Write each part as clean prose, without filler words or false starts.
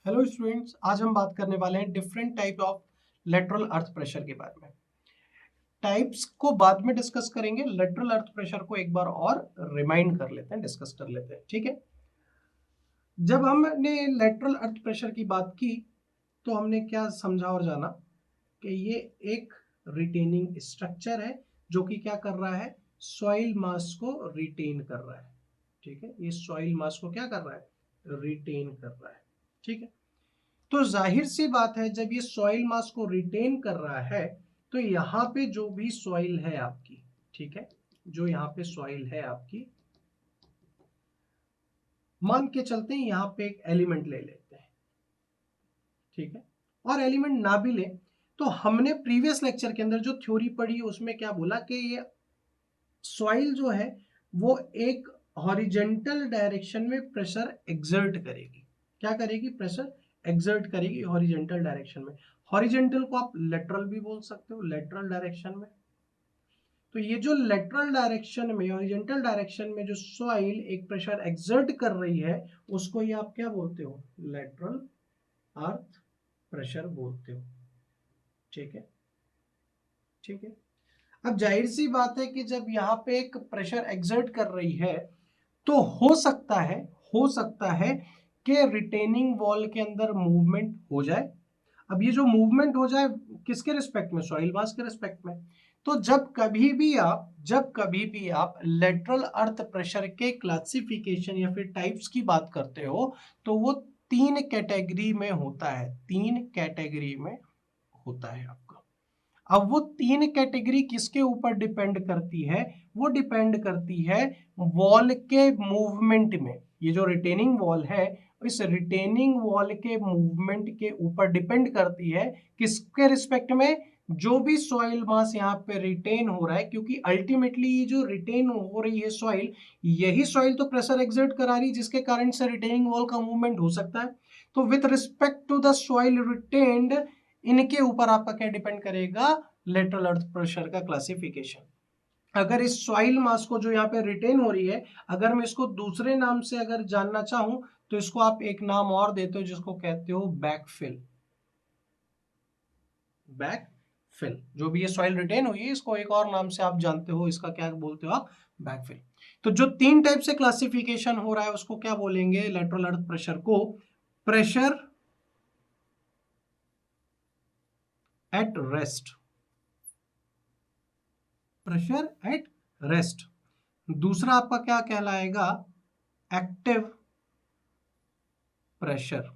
Hello students, आज हम बात करने वाले हैं different type of lateral earth pressure के बारे में। टाइप्स को बाद में डिस्कस करेंगे, लेटरल अर्थ प्रेशर को एक बार और रिमाइंड कर लेते हैं, डिस्कस कर लेते हैं। ठीक है, जब हमने लेटरल अर्थ प्रेशर की बात की तो हमने क्या समझा और जाना कि ये एक रिटेनिंग स्ट्रक्चर है जो कि क्या कर रहा है, सॉइल मास को रिटेन कर रहा है। ठीक है, ये सॉइल मास को क्या कर रहा है, रिटेन कर रहा है। ठीक है, तो जाहिर सी बात है जब ये सॉइल मास को रिटेन कर रहा है तो यहाँ पे जो भी सॉइल है आपकी, ठीक है, जो यहाँ पे सॉइल है आपकी, मान के चलते हैं यहाँ पे एक एलिमेंट ले लेते हैं। ठीक है, और एलिमेंट ना भी ले तो हमने प्रीवियस लेक्चर के अंदर जो थ्योरी पढ़ी उसमें क्या बोला कि ये सॉइल जो है वो एक हॉरिजेंटल डायरेक्शन में प्रेशर एक्सर्ट करेगी। क्या करेगी, प्रेशर एक्सर्ट करेगी हॉरिजेंटल डायरेक्शन में। हॉरिजेंटल को आप लेटरल भी बोल सकते हो, लेटरल डायरेक्शन में। तो ये जो लेटरल डायरेक्शन में, हॉरिजेंटल डायरेक्शन में जो सॉइल एक प्रेशर एक्सर्ट कर रही है उसको ये आप क्या बोलते हो, लेटरल अर्थ प्रेशर बोलते हो। ठीक है, ठीक है। अब जाहिर सी बात है कि जब यहाँ पे एक प्रेशर एक्सर्ट कर रही है तो हो सकता है कि रिटेनिंग वॉल के अंदर मूवमेंट हो जाए। अब ये जो मूवमेंट हो जाए किसके रिस्पेक्ट में, सॉइल मास के रिस्पेक्ट में। तो जब कभी भी आप लेटरल अर्थ प्रेशर के क्लासिफिकेशन या फिर टाइप्स की बात करते हो तो वो तीन कैटेगरी में होता है, तीन कैटेगरी में होता है आपका। अब वो तीन कैटेगरी किसके ऊपर डिपेंड करती है, वो डिपेंड करती है वॉल के मूवमेंट में। ये जो रिटेनिंग वॉल है इस रिटेनिंग वॉल के मूवमेंट के ऊपर डिपेंड करती है, किसके रिस्पेक्ट में, जो भी सॉइल मास यहाँ पे रिटेन हो रहा है। क्योंकि अल्टीमेटली ये जो रिटेन हो रही है सॉइल, यही सॉइल तो प्रेशर एक्सर्ट करा रही है जिसके कारण से रिटेनिंग वॉल का मूवमेंट हो सकता है। तो with respect to the soil retained, इनके ऊपर आपका क्या डिपेंड करेगा, लेटरल अर्थ प्रेशर का क्लासिफिकेशन। अगर इस सॉइल मास को जो यहाँ पे रिटेन हो रही है, अगर मैं इसको दूसरे नाम से अगर जानना चाहूं तो इसको आप एक नाम और देते हो जिसको कहते हो बैकफिल। बैकफिल, जो भी ये सॉइल रिटेन हुई है इसको एक और नाम से आप जानते हो, इसका क्या बोलते हो आप, बैकफिल। तो जो तीन टाइप से क्लासिफिकेशन हो रहा है उसको क्या बोलेंगे, लेटरल अर्थ प्रेशर को pressure at rest, pressure at rest. दूसरा आपका क्या कहलाएगा, एक्टिव प्रेशर,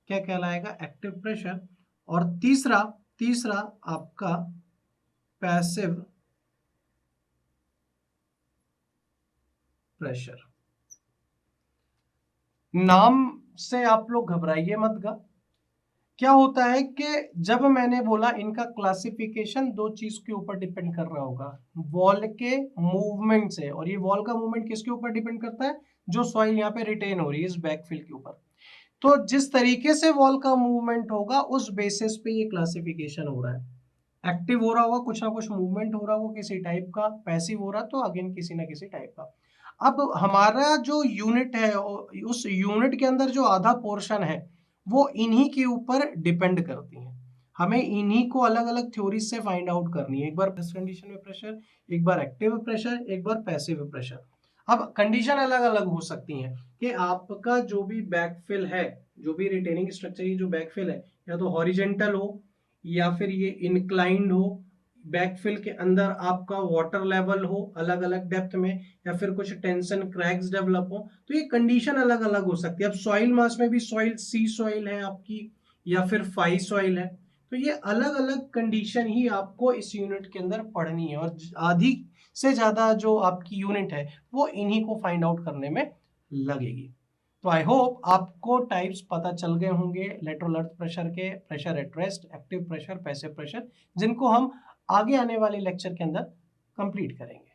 क्या कहलाएगा, एक्टिव प्रेशर। और तीसरा तीसरा आपका पैसिव प्रेशर। नाम से आप लोग घबराइए मत गा। क्या होता है कि जब मैंने बोला इनका क्लासिफिकेशन दो चीज के ऊपर डिपेंड कर रहा होगा, वॉल के मूवमेंट से, और ये वॉल का मूवमेंट किसके ऊपर डिपेंड करता है, जो सॉइल यहाँ पे रिटेन हो रही है इस बैकफिल के ऊपर। तो जिस तरीके से वॉल का मूवमेंट होगा उस बेसिस पे ये क्लासिफिकेशन हो रहा है। एक्टिव हो रहा होगा, कुछ ना कुछ मूवमेंट हो रहा होगा किसी टाइप का, पैसिव हो रहा तो अगेन किसी ना किसी टाइप का। अब हमारा जो यूनिट है उस यूनिट के अंदर जो आधा पोर्शन है वो इन्हीं के ऊपर डिपेंड करती है। हमें इन्हीं को अलग अलग थ्योरी से फाइंड आउट करनी है, एक बार कंडीशन में प्रेशर, एक बार एक्टिव प्रेशर, एक बार पैसिव प्रेशर। अब कंडीशन अलग अलग हो सकती हैं कि आपका जो भी बैकफिल है, जो भी रिटेनिंग स्ट्रक्चर की जो बैकफिल है, या तो हॉरिजेंटल हो या फिर ये इंक्लाइंड हो, बैकफिल के अंदर आपका वाटर लेवल हो अलग अलग डेप्थ में, या फिर कुछ टेंशन क्रैक्स डेवलप हो, तो ये कंडीशन अलग अलग हो सकती है। अब सॉइल मास में भी सॉइल सी सॉइल है आपकी या फिर फाई सॉइल है, तो ये अलग अलग कंडीशन ही आपको इस यूनिट के अंदर पढ़नी है। और आधी से ज्यादा जो आपकी यूनिट है वो इन्हीं को फाइंड आउट करने में लगेगी। तो आई होप आपको टाइप्स पता चल गए होंगे लेटरल अर्थ प्रेशर के, pressure at rest, active pressure, passive pressure, जिनको हम आगे आने वाले लेक्चर के अंदर कंप्लीट करेंगे।